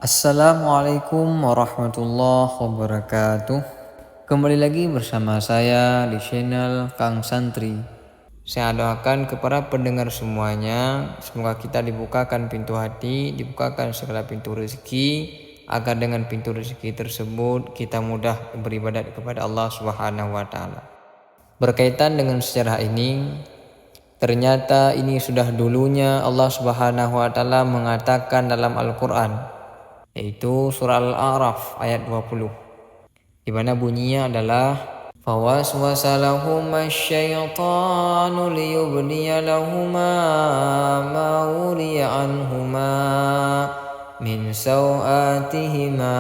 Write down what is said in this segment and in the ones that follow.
Assalamualaikum warahmatullahi wabarakatuh. Kembali lagi bersama saya di channel Kang Santri. Saya doakan kepada pendengar semuanya, semoga kita dibukakan pintu hati, dibukakan segala pintu rezeki, agar dengan pintu rezeki tersebut kita mudah beribadat kepada Allah Subhanahu wa taala. Berkaitan dengan sejarah ini, ternyata ini sudah dulunya Allah Subhanahu wa taala mengatakan dalam Al-Qur'an, yaitu surah Al-A'raf ayat 20, di mana bunyinya adalah fawaswasa lahuma syaitanu liyubdiya lahuma ma wuriya anhuma min sawatihima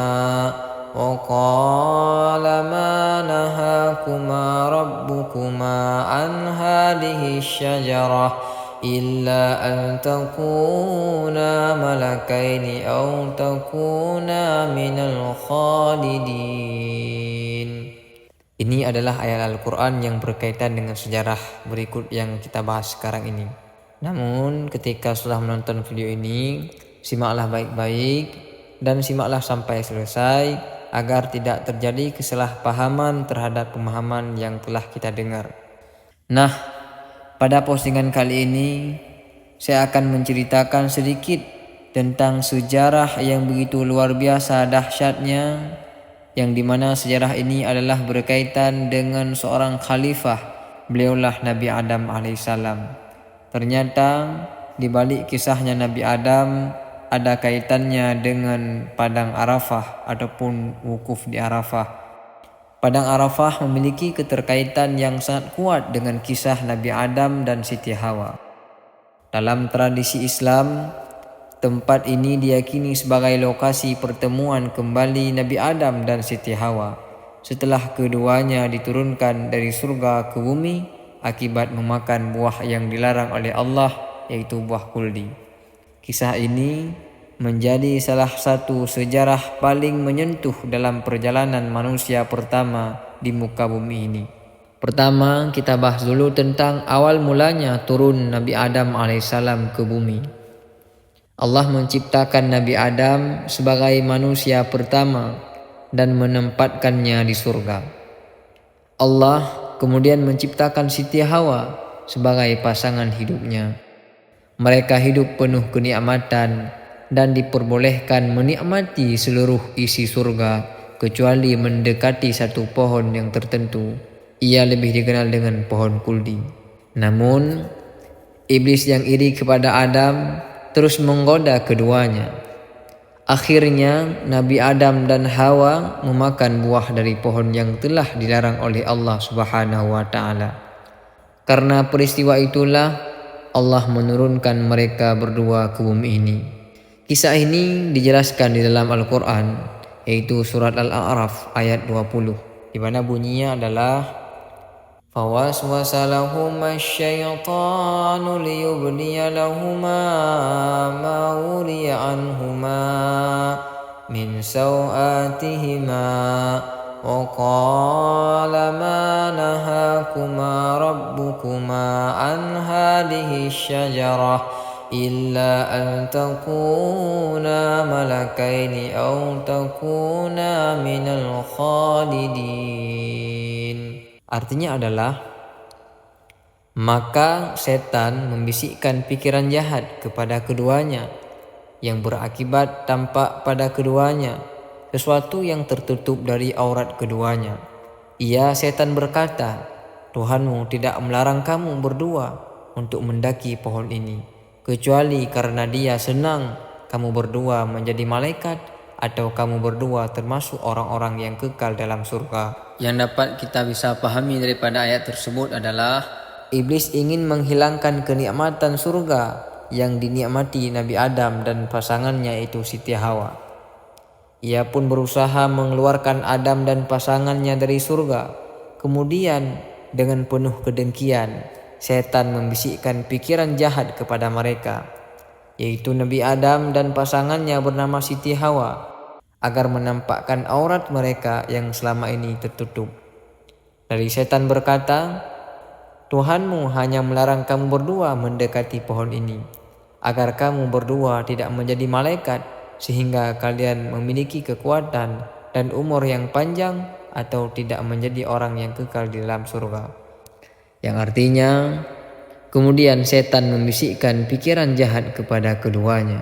wa qala ma nahakuma rabbukuma an hadhihi syajarah illa an takuna malakaini aw takuna minal khalidin. Ini adalah ayat Al-Quran yang berkaitan dengan sejarah berikut yang kita bahas sekarang ini. Namun ketika sudah menonton video ini, simaklah baik-baik dan simaklah sampai selesai agar tidak terjadi kesalahpahaman terhadap pemahaman yang telah kita dengar. Nah, pada postingan kali ini, saya akan menceritakan sedikit tentang sejarah yang begitu luar biasa dahsyatnya, yang dimana sejarah ini adalah berkaitan dengan seorang khalifah, beliaulah Nabi Adam alaihissalam. Ternyata di balik kisahnya Nabi Adam ada kaitannya dengan Padang Arafah ataupun wukuf di Arafah. Padang Arafah memiliki keterkaitan yang sangat kuat dengan kisah Nabi Adam dan Siti Hawa. Dalam tradisi Islam, tempat ini diyakini sebagai lokasi pertemuan kembali Nabi Adam dan Siti Hawa setelah keduanya diturunkan dari surga ke bumi akibat memakan buah yang dilarang oleh Allah, yaitu buah kuldi. Kisah ini menjadi salah satu sejarah paling menyentuh dalam perjalanan manusia pertama di muka bumi ini. Pertama, kita bahas dulu tentang awal mulanya turun Nabi Adam alaihissalam ke bumi. Allah menciptakan Nabi Adam sebagai manusia pertama dan menempatkannya di surga. Allah kemudian menciptakan Siti Hawa sebagai pasangan hidupnya. Mereka hidup penuh kenikmatan dan diperbolehkan menikmati seluruh isi surga kecuali mendekati satu pohon yang tertentu. Ia lebih dikenal dengan pohon kuldi. Namun iblis yang iri kepada Adam terus menggoda keduanya. Akhirnya Nabi Adam dan Hawa memakan buah dari pohon yang telah dilarang oleh Allah Subhanahu wa taala. Karena peristiwa itulah Allah menurunkan mereka berdua ke bumi ini. Kisah ini dijelaskan di dalam Al-Quran, yaitu surat Al-A'raf ayat 20, di mana bunyinya adalah fawaswasa lahuma syaitanu liyubdiya lahuma ma wuriya anhuma min sawatihima wa qala ma nahakuma rabbukuma an hadhihi syajarah illa an takuna malakaini aw takuna minal khalidin. Artinya adalah, maka setan membisikkan pikiran jahat kepada keduanya yang berakibat tampak pada keduanya sesuatu yang tertutup dari aurat keduanya. Setan berkata, Tuhanmu tidak melarang kamu berdua untuk mendaki pohon ini kecuali karena dia senang kamu berdua menjadi malaikat atau kamu berdua termasuk orang-orang yang kekal dalam surga. Yang dapat kita bisa pahami daripada ayat tersebut adalah iblis ingin menghilangkan kenikmatan surga yang dinikmati Nabi Adam dan pasangannya, yaitu Siti Hawa. Ia pun berusaha mengeluarkan Adam dan pasangannya dari surga. Kemudian dengan penuh kedengkian, setan membisikkan pikiran jahat kepada mereka, yaitu Nabi Adam dan pasangannya bernama Siti Hawa, agar menampakkan aurat mereka yang selama ini tertutup. Dari setan berkata, Tuhanmu hanya melarang kamu berdua mendekati pohon ini, agar kamu berdua tidak menjadi malaikat sehingga kalian memiliki kekuatan dan umur yang panjang, atau tidak menjadi orang yang kekal di dalam surga. Yang artinya, kemudian setan membisikkan pikiran jahat kepada keduanya.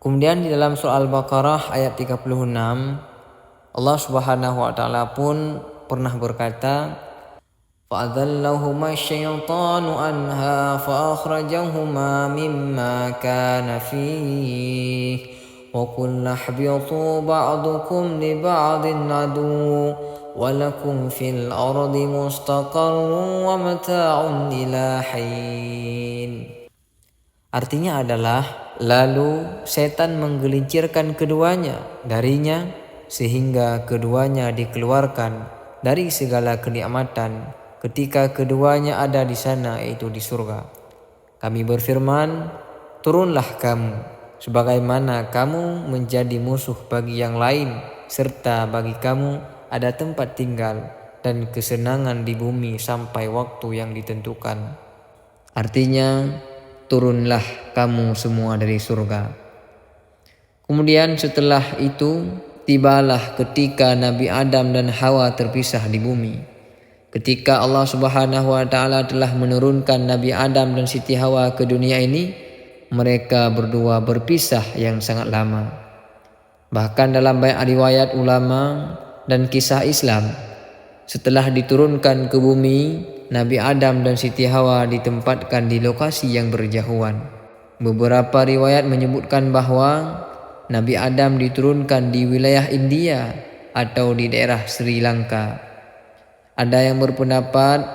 Kemudian di dalam surah Al-Baqarah ayat 36, Allah Subhanahu wa taala pun pernah berkata, فَأَذَلَّهُمَا الشَّيْطَانُ عَنْهَا فَأَخْرَجَهُمَا مِمَّا كَانَ فِيهِ وَقُلْنَا اهْبِطُوا بَعْضُكُمْ لِبَعْضٍ عَدُوٌّ وَلَكُمْ فِي الْأَرْضِ مُسْتَقَرٌّ وَمَتَاعٌ إِلَى حِينٍ. Artinya adalah, lalu setan menggelincirkan keduanya darinya sehingga keduanya dikeluarkan dari segala kenikmatan ketika keduanya ada di sana, yaitu di surga. Kami berfirman, turunlah kamu, sebagaimana kamu menjadi musuh bagi yang lain, serta bagi kamu ada tempat tinggal dan kesenangan di bumi sampai waktu yang ditentukan. Artinya, turunlah kamu semua dari surga. Kemudian setelah itu, tibalah ketika Nabi Adam dan Hawa terpisah di bumi. Ketika Allah Subhanahu wa taala telah menurunkan Nabi Adam dan Siti Hawa ke dunia ini, mereka berdua berpisah yang sangat lama. Bahkan dalam banyak riwayat ulama dan kisah Islam, setelah diturunkan ke bumi, Nabi Adam dan Siti Hawa ditempatkan di lokasi yang berjauhan. Beberapa riwayat menyebutkan bahwa Nabi Adam diturunkan di wilayah India atau di daerah Sri Lanka. Ada yang berpendapat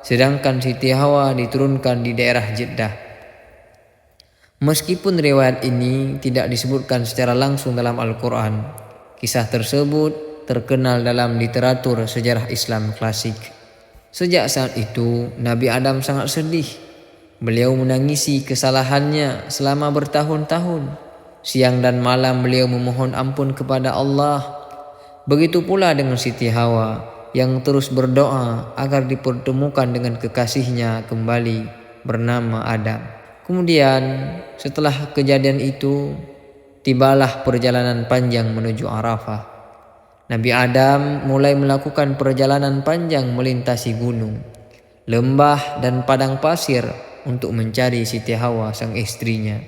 sedangkan Siti Hawa diturunkan di daerah Jeddah. Meskipun riwayat ini tidak disebutkan secara langsung dalam Al-Quran, kisah tersebut terkenal dalam literatur sejarah Islam klasik. Sejak saat itu, Nabi Adam sangat sedih. Beliau menangisi kesalahannya selama bertahun-tahun. Siang dan malam beliau memohon ampun kepada Allah. Begitu pula dengan Siti Hawa yang terus berdoa agar dipertemukan dengan kekasihnya kembali bernama Adam. Kemudian setelah kejadian itu, tibalah perjalanan panjang menuju Arafah. Nabi Adam mulai melakukan perjalanan panjang melintasi gunung, lembah dan padang pasir untuk mencari Siti Hawa sang istrinya.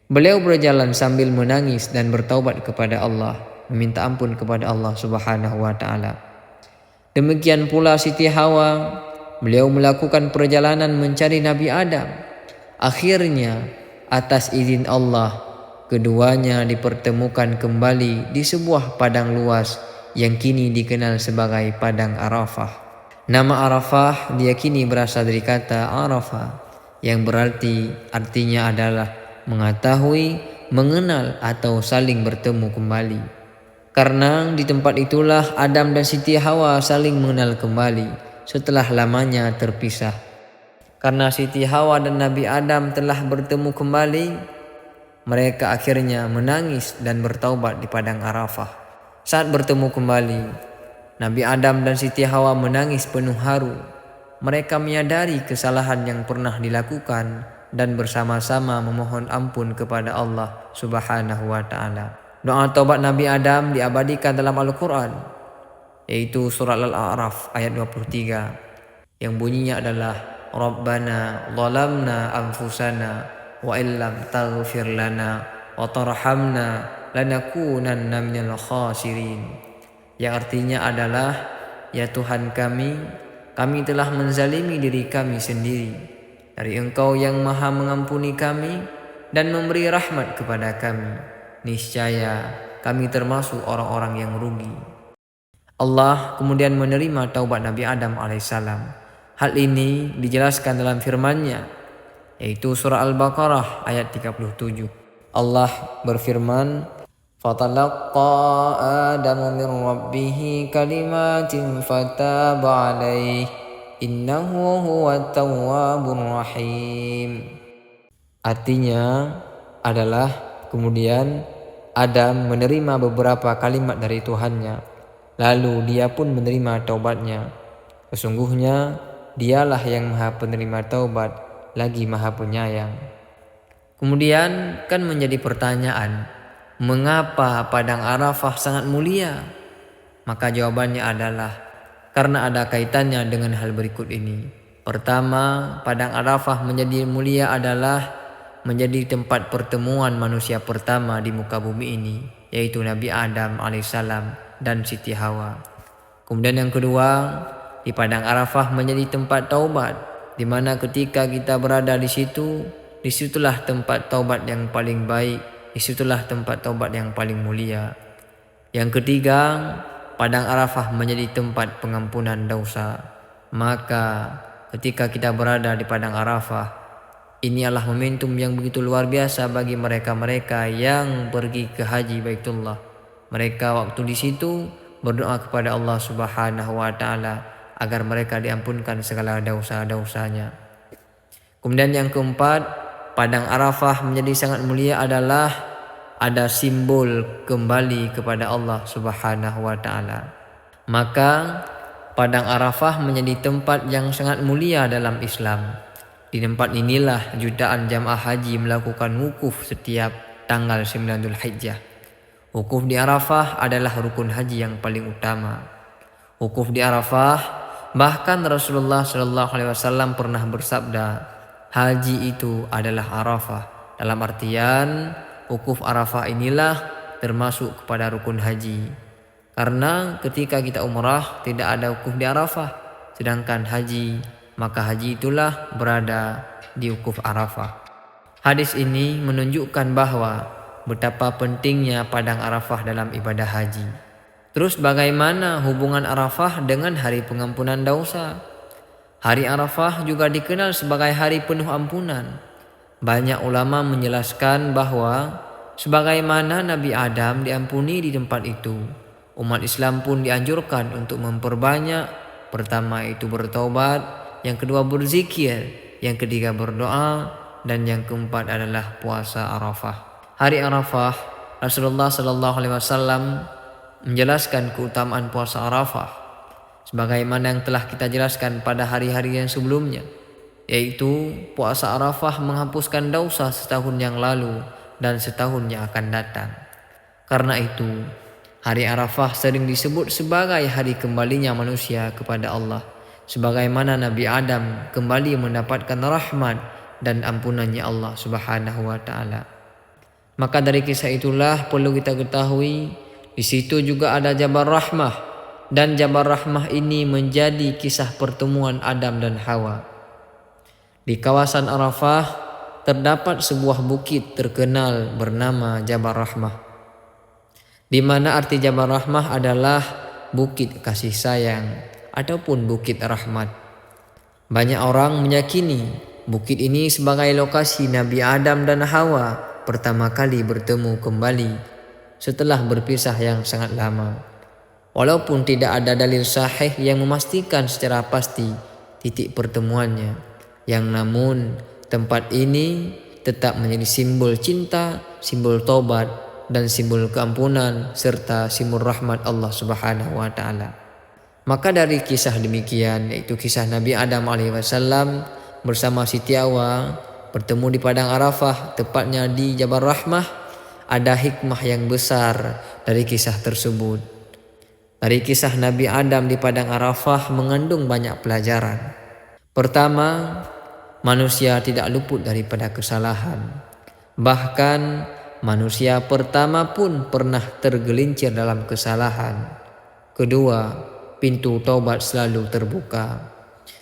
Beliau berjalan sambil menangis dan bertaubat kepada Allah, meminta ampun kepada Allah Subhanahu wa taala. Demikian pula Siti Hawa, beliau melakukan perjalanan mencari Nabi Adam. Akhirnya, atas izin Allah, keduanya dipertemukan kembali di sebuah padang luas yang kini dikenal sebagai Padang Arafah. Nama Arafah diyakini berasal dari kata Arafah, yang berarti artinya adalah mengetahui, mengenal atau saling bertemu kembali. Karena di tempat itulah Adam dan Siti Hawa saling mengenal kembali setelah lamanya terpisah. Karena Siti Hawa dan Nabi Adam telah bertemu kembali, mereka akhirnya menangis dan bertaubat di Padang Arafah. Saat bertemu kembali, Nabi Adam dan Siti Hawa menangis penuh haru. Mereka menyadari kesalahan yang pernah dilakukan dan bersama-sama memohon ampun kepada Allah Subhanahu wa taala. Doa taubat Nabi Adam diabadikan dalam Al-Quran, yaitu surat Al-A'raf ayat 23, yang bunyinya adalah Rabbana zalamna anfusana wa illam taghfir lana wa tarhamna lanakunanna minal khasirin. Yang artinya adalah, ya Tuhan kami telah menzalimi diri kami sendiri. Dari Engkau yang maha mengampuni kami dan memberi rahmat kepada kami, niscaya kami termasuk orang-orang yang rugi. Allah kemudian menerima taubat Nabi Adam alaihissalam. Hal ini dijelaskan dalam firman-Nya, yaitu surah Al-Baqarah ayat 37. Allah berfirman, "Fatalaqqa Adamu min rabbih kalimatin fataba alaihi innahu huwat tawwabur rahim." Artinya adalah kemudian Adam menerima beberapa kalimat dari Tuhannya, lalu dia pun menerima taubatnya. Sesungguhnya Dialah yang maha penerima taubat, lagi maha penyayang. Kemudian kan menjadi pertanyaan, Mengapa Padang Arafah sangat mulia? Maka jawabannya adalah karena ada kaitannya dengan hal berikut ini. Pertama, Padang Arafah menjadi mulia adalah menjadi tempat pertemuan manusia pertama di muka bumi ini, yaitu Nabi Adam alaihissalam dan Siti Hawa. Kemudian yang kedua, di Padang Arafah menjadi tempat taubat, di mana ketika kita berada di situ, disitulah tempat taubat yang paling baik, disitulah tempat taubat yang paling mulia. Yang ketiga, Padang Arafah menjadi tempat pengampunan dosa. Maka ketika kita berada di Padang Arafah, ini adalah momentum yang begitu luar biasa bagi mereka-mereka yang pergi ke haji Baitullah. Mereka waktu di situ berdoa kepada Allah Subhanahu wa taala agar mereka diampunkan segala dosa-dosanya. Kemudian yang keempat, Padang Arafah menjadi sangat mulia adalah ada simbol kembali kepada Allah Subhanahu wa taala. Maka Padang Arafah menjadi tempat yang sangat mulia dalam Islam. Di tempat inilah jutaan jamaah haji melakukan wukuf setiap tanggal 9 Dzulhijjah. Wukuf di Arafah adalah rukun haji yang paling utama. Wukuf di Arafah, bahkan Rasulullah SAW pernah bersabda, haji itu adalah Arafah. Dalam artian wukuf Arafah inilah termasuk kepada rukun haji. Karena ketika kita umrah tidak ada wukuf di Arafah, sedangkan haji, maka haji itulah berada di wukuf Arafah. Hadis ini menunjukkan bahwa betapa pentingnya Padang Arafah dalam ibadah haji. Terus bagaimana hubungan Arafah dengan hari pengampunan dosa? Hari Arafah juga dikenal sebagai hari penuh ampunan. Banyak ulama menjelaskan bahwa sebagaimana Nabi Adam diampuni di tempat itu, umat Islam pun dianjurkan untuk memperbanyak. Pertama itu bertaubat, yang kedua berzikir, yang ketiga berdoa, dan yang keempat adalah puasa Arafah. Hari Arafah, Rasulullah SAW menjelaskan keutamaan puasa Arafah sebagaimana yang telah kita jelaskan pada hari-hari yang sebelumnya, yaitu puasa Arafah menghapuskan dosa setahun yang lalu dan setahun yang akan datang. Karena itu, hari Arafah sering disebut sebagai hari kembalinya manusia kepada Allah, sebagaimana Nabi Adam kembali mendapatkan rahmat dan ampunannya Allah Subhanahu wa taala. Maka dari kisah itulah perlu kita ketahui, di situ juga ada Jabal Rahmah, dan Jabal Rahmah ini menjadi kisah pertemuan Adam dan Hawa. Di kawasan Arafah terdapat sebuah bukit terkenal bernama Jabal Rahmah, di mana arti Jabal Rahmah adalah bukit kasih sayang ataupun bukit rahmat. Banyak orang meyakini bukit ini sebagai lokasi Nabi Adam dan Hawa pertama kali bertemu kembali setelah berpisah yang sangat lama. Walaupun tidak ada dalil sahih yang memastikan secara pasti titik pertemuannya, yang namun tempat ini tetap menjadi simbol cinta, simbol taubat, dan simbol keampunan serta simbol rahmat Allah Subhanahu wa taala. Maka dari kisah demikian, yaitu kisah Nabi Adam alaihissalam bersama Siti Hawa bertemu di Padang Arafah, tepatnya di Jabal Rahmah, ada hikmah yang besar dari kisah tersebut. Dari kisah Nabi Adam di Padang Arafah mengandung banyak pelajaran. Pertama, manusia tidak luput daripada kesalahan. Bahkan manusia pertama pun pernah tergelincir dalam kesalahan. Kedua, pintu taubat selalu terbuka.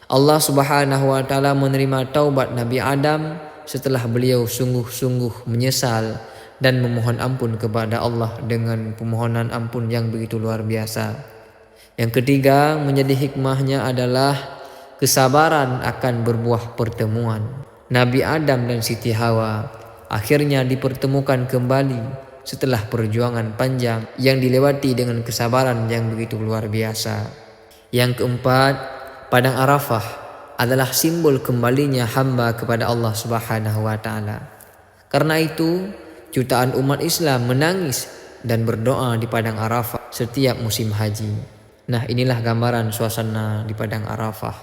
Allah Subhanahu wa taala menerima taubat Nabi Adam setelah beliau sungguh-sungguh menyesal dan memohon ampun kepada Allah dengan permohonan ampun yang begitu luar biasa. Yang ketiga, menjadi hikmahnya adalah kesabaran akan berbuah pertemuan. Nabi Adam dan Siti Hawa akhirnya dipertemukan kembali setelah perjuangan panjang yang dilewati dengan kesabaran yang begitu luar biasa. Yang keempat, Padang Arafah adalah simbol kembalinya hamba kepada Allah Subhanahu wa taala. Karena itu, jutaan umat Islam menangis dan berdoa di Padang Arafah setiap musim haji. Nah, inilah gambaran suasana di Padang Arafah,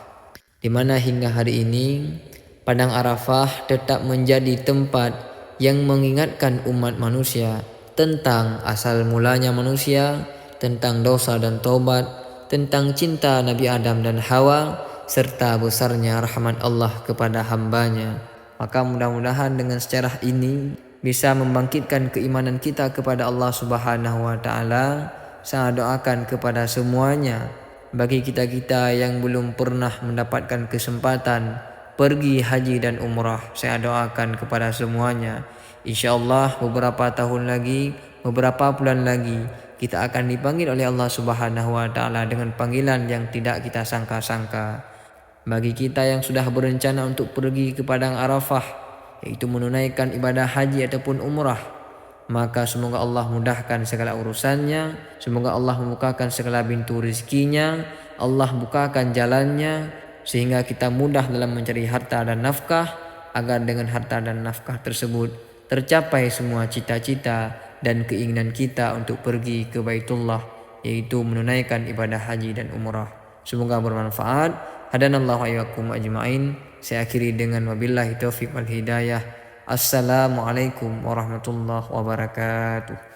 di mana hingga hari ini Padang Arafah tetap menjadi tempat yang mengingatkan umat manusia tentang asal mulanya manusia, tentang dosa dan taubat, tentang cinta Nabi Adam dan Hawa, serta besarnya rahmat Allah kepada hambanya. Maka mudah-mudahan dengan sejarah ini bisa membangkitkan keimanan kita kepada Allah Subhanahu wa taala. Saya doakan kepada semuanya, bagi kita-kita yang belum pernah mendapatkan kesempatan pergi haji dan umrah, saya doakan kepada semuanya, insyaallah beberapa tahun lagi, beberapa bulan lagi, kita akan dipanggil oleh Allah Subhanahu wa taala dengan panggilan yang tidak kita sangka-sangka. Bagi kita yang sudah berencana untuk pergi ke padang Arafah, yaitu menunaikan ibadah haji ataupun umrah, maka semoga Allah mudahkan segala urusannya, semoga Allah membukakan segala pintu rezekinya, Allah bukakan jalannya, sehingga kita mudah dalam mencari harta dan nafkah, agar dengan harta dan nafkah tersebut tercapai semua cita-cita dan keinginan kita untuk pergi ke Baitullah, yaitu menunaikan ibadah haji dan umrah. Semoga bermanfaat. Hadanallahu iyyakum ajmain. Saya akhiri dengan wabillahi taufiq wal hidayah. Assalamualaikum warahmatullahi wabarakatuh.